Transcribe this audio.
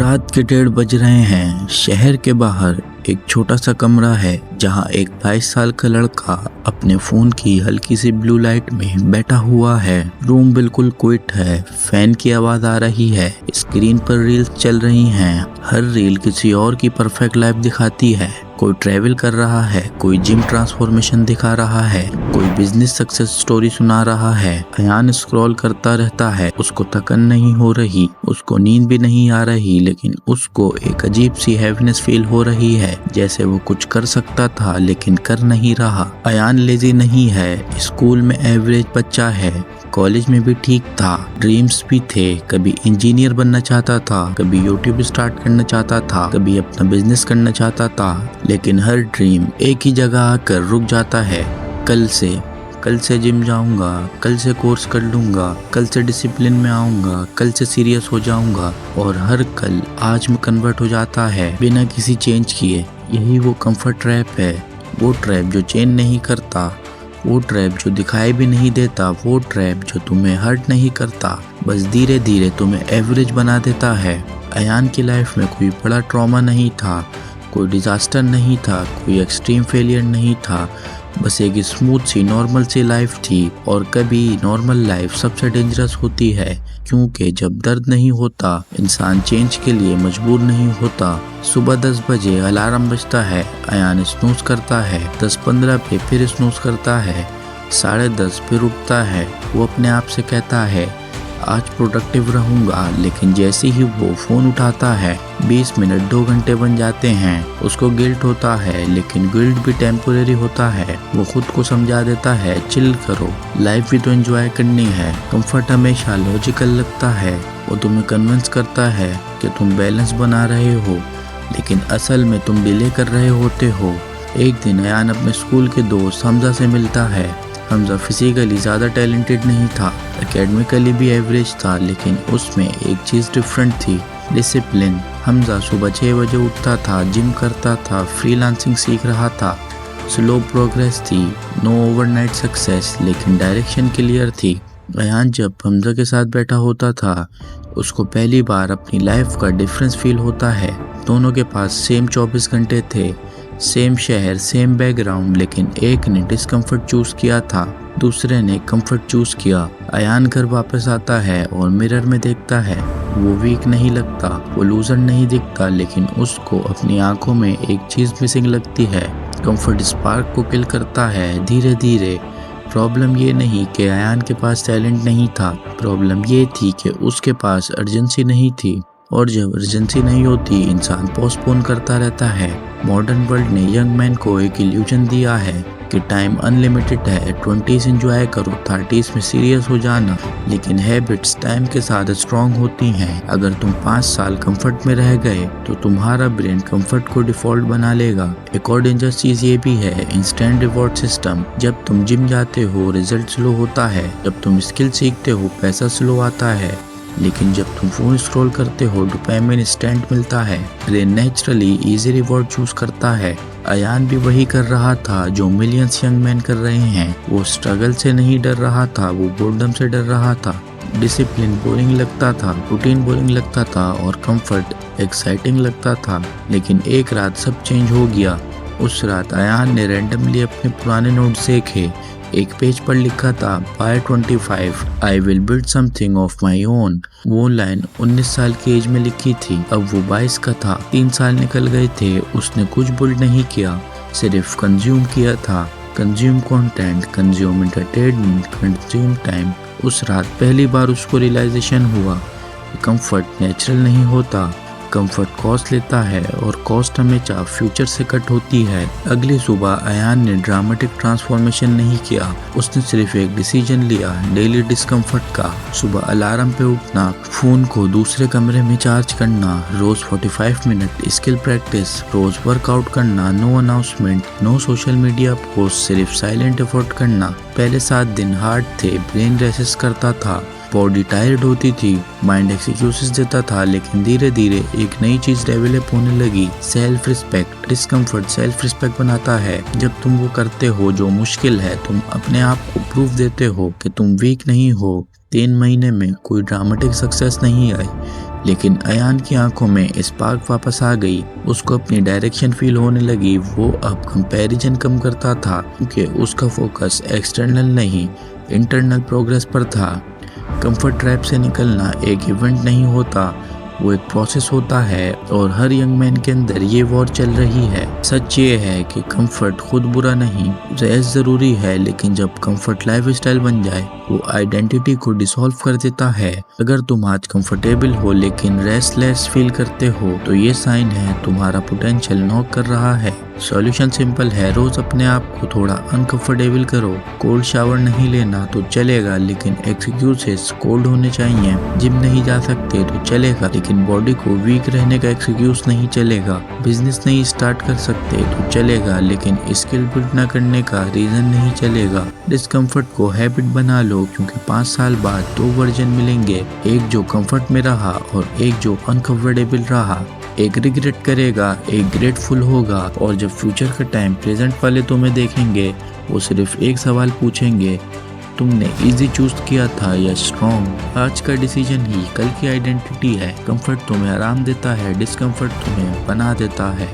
रात के 1:30 बज रहे हैं। शहर के बाहर एक छोटा सा कमरा है जहां एक 22 साल का लड़का अपने फोन की हल्की सी ब्लू लाइट में बैठा हुआ है। रूम बिल्कुल क्विट है, फैन की आवाज आ रही है, स्क्रीन पर रील्स चल रही हैं। हर रील किसी और की परफेक्ट लाइफ दिखाती है। कोई ट्रैवल कर रहा है, कोई जिम ट्रांसफॉर्मेशन दिखा रहा है, कोई बिजनेस सक्सेस स्टोरी सुना रहा है। अयान स्क्रॉल करता रहता है। उसको थकन नहीं हो रही, उसको नींद भी नहीं आ रही, लेकिन उसको एक अजीब सी हैप्पीनेस फील हो रही है, जैसे वो कुछ कर सकता था लेकिन कर नहीं रहा। अयान लेजी नहीं है, स्कूल में एवरेज बच्चा है, कॉलेज में भी ठीक था, ड्रीम्स भी थे। कभी इंजीनियर बनना चाहता था, कभी यूट्यूब स्टार्ट करना चाहता था, कभी अपना बिजनेस करना चाहता था, लेकिन हर ड्रीम एक ही जगह आकर रुक जाता है। कल से जिम जाऊंगा, कल से कोर्स कर लूंगा, कल से डिसिप्लिन में आऊंगा, कल से सीरियस हो जाऊंगा, और हर कल आज में कन्वर्ट हो जाता है बिना किसी चेंज किए। यही वो कंफर्ट ट्रैप है, वो ट्रैप जो चेंज नहीं करता, वो ट्रैप जो दिखाई भी नहीं देता, वो ट्रैप जो तुम्हें हर्ट नहीं करता, बस धीरे धीरे तुम्हें एवरेज बना देता है। अयान की लाइफ में कोई बड़ा ट्रॉमा नहीं था, कोई डिजास्टर नहीं था, कोई एक्सट्रीम फेलियर नहीं था, बस एक स्मूथ सी नॉर्मल सी लाइफ थी। और कभी नॉर्मल लाइफ सबसे डेंजरस होती है, क्योंकि जब दर्द नहीं होता इंसान चेंज के लिए मजबूर नहीं होता। सुबह 10 बजे अलार्म बजता है। अयान स्नूज करता है, 10:15 पे फिर स्नूज करता है, 10:30 फिर उठता है। वो अपने आप से कहता है आज प्रोडक्टिव रहूंगा, लेकिन जैसे ही वो फोन उठाता है 20 मिनट 2 घंटे बन जाते हैं। उसको गिल्ट होता है, लेकिन गिल्ट भी टेम्पोरेरी होता है। वो खुद को समझा देता है चिल करो, लाइफ भी तो एंजॉय करनी है। कंफर्ट हमेशा लॉजिकल लगता है, वो तुम्हें कन्विंस करता है कि तुम बैलेंस बना रहे हो, लेकिन असल में तुम डिले कर रहे होते हो। एक दिन अयान अपने स्कूल के दोस्त हमजा से मिलता है। हमजा फिजिकली ज़्यादा टैलेंटेड नहीं था, एकेडमिकली भी एवरेज था, लेकिन उसमें एक चीज़ डिफरेंट थी, डिसिप्लिन। हमजा सुबह 6 बजे उठता था, जिम करता था, फ्रीलांसिंग सीख रहा था। स्लो प्रोग्रेस थी, नो ओवरनाइट सक्सेस, लेकिन डायरेक्शन क्लियर थी। अयान जब हमजा के साथ बैठा होता था, उसको पहली बार अपनी लाइफ का डिफरेंस फील होता है। दोनों के पास सेम 24 घंटे थे, सेम शहर, सेम बैकग्राउंड, लेकिन एक ने डिस्कम्फर्ट चूज किया था, दूसरे ने कंफर्ट चूज किया। अयान घर वापस आता है और मिरर में देखता है। वो वीक नहीं लगता, वो लूजर नहीं दिखता, लेकिन उसको अपनी आंखों में एक चीज मिसिंग लगती है। कंफर्ट स्पार्क को किल करता है धीरे धीरे। प्रॉब्लम ये नहीं कि अयान के पास टैलेंट नहीं था, प्रॉब्लम ये थी कि उसके पास अर्जेंसी नहीं थी, और जब अर्जेंसी नहीं होती इंसान पोस्टपोन करता रहता है। मॉडर्न वर्ल्ड ने यंग मैन को एक इल्यूजन दिया है कि टाइम अनलिमिटेड है, 20s एंजॉय करो, 30s में सीरियस हो जाना, लेकिन हैबिट्स टाइम के साथ स्ट्रॉन्ग होती हैं। अगर तुम 5 साल कंफर्ट में रह गए तो तुम्हारा ब्रेन कंफर्ट को डिफॉल्ट बना लेगा। एक और डेंजरस चीज ये भी है, इंस्टेंट रिवॉर्ड सिस्टम। जब तुम जिम जाते हो रिजल्ट स्लो होता है, जब तुम स्किल सीखते हो पैसा स्लो आता है, लेकिन जब तुम फोन स्क्रॉल करते हो डोपामिन इंस्टेंट मिलता है। Brain naturally easy reward choose करता है। अयान भी वही कर रहा था जो मिलियंस यंग मैन कर रहे हैं। वो स्ट्रगल से नहीं डर रहा था, वो बोर्डम से डर रहा था। डिसिप्लिन बोरिंग लगता था, रूटीन बोरिंग लगता था, और कंफर्ट एक्साइटिंग लगता था। लेकिन एक रात सब चेंज हो गया। उस रात अयान ने रैंडमली अपने पुराने नोट्स देखे। एक पेज पर लिखा था by 25 I will build something of my own. वो लाइन 19 साल की एज में लिखी थी, अब वो 22 का था। 3 साल निकल गए थे, उसने कुछ बिल्ड नहीं किया, सिर्फ कंज्यूम किया था। Consume content, consume entertainment, consume time. उस रात पहली बार उसको रियलाइजेशन हुआ कि कंफर्ट नेचुरल नहीं होता, कंफर्ट कॉस्ट लेता है, और कॉस्ट हमेशा फ्यूचर से कट होती है। अगली सुबह अयान ने ड्रामेटिक ट्रांसफॉर्मेशन नहीं किया, उसने सिर्फ एक डिसीजन लिया, डेली डिस्कम्फर्ट का। सुबह अलार्म पे उठना, फोन को दूसरे कमरे में चार्ज करना, रोज 45 मिनट स्किल प्रैक्टिस, रोज वर्कआउट करना, no announcement, no social media post, सिर्फ साइलेंट एफर्ट करना। पहले 7 दिन हार्ड थे, ब्रेन रेसिस्ट करता था, बॉडी टायर्ड होती थी, माइंड एक्सक्यूजेस देता था, लेकिन धीरे धीरे एक नई चीज डेवलप होने लगी, self respect. Discomfort self respect बनाता है। जब तुम वो करते हो जो मुश्किल है, तुम अपने आप को प्रूफ देते हो कि तुम वीक नहीं हो। 3 महीने में कोई ड्रामेटिक सक्सेस नहीं आई, लेकिन अयान की आंखों में स्पार्क वापस आ गई। उसको अपनी डायरेक्शन फील होने लगी। वो अब कंपैरिजन कम करता था क्योंकि उसका फोकस एक्सटर्नल नहीं, इंटरनल प्रोग्रेस पर था। कंफर्ट ट्रैप से निकलना एक इवेंट नहीं होता, वो एक प्रोसेस होता है और हर यंग मैन के अंदर ये वॉर चल रही है। सच ये है कि कंफर्ट खुद बुरा नहीं, रेस्ट जरूरी है, लेकिन जब कंफर्ट लाइफस्टाइल बन जाए वो आइडेंटिटी को डिसॉल्व कर देता है। अगर तुम आज कंफर्टेबल हो लेकिन रेस्टलेस फील करते हो तो ये साइन है तुम्हारा पोटेंशियल नॉक कर रहा है। सॉल्यूशन सिंपल है, रोज अपने आप को थोड़ा अनकंफर्टेबल करो। कोल्ड शावर नहीं लेना तो चलेगा, लेकिन एक्सक्यूजेस कोल्ड होने चाहिए। जिम नहीं जा सकते तो चलेगा, लेकिन बॉडी को वीक रहने का एक्सक्यूज नहीं चलेगा। बिजनेस नहीं स्टार्ट कर सकते तो चलेगा, लेकिन स्किल बिल्ड न करने का रीजन नहीं चलेगा। डिस्कम्फर्ट को हैबिट बना लो, क्योंकि 5 साल बाद 2 वर्जन मिलेंगे, एक जो कंफर्ट में रहा और एक जो अनकंफर्टेबल रहा। एक रिग्रेट करेगा, एक ग्रेटफुल होगा, और जब फ्यूचर का टाइम प्रेजेंट वाले तुम्हें देखेंगे वो सिर्फ एक सवाल पूछेंगे, तुमने इजी चूज किया था या स्ट्रॉन्ग। आज का डिसीजन ही कल की आइडेंटिटी है। कंफर्ट तुम्हें आराम देता है, डिस्कम्फर्ट तुम्हें बना देता है।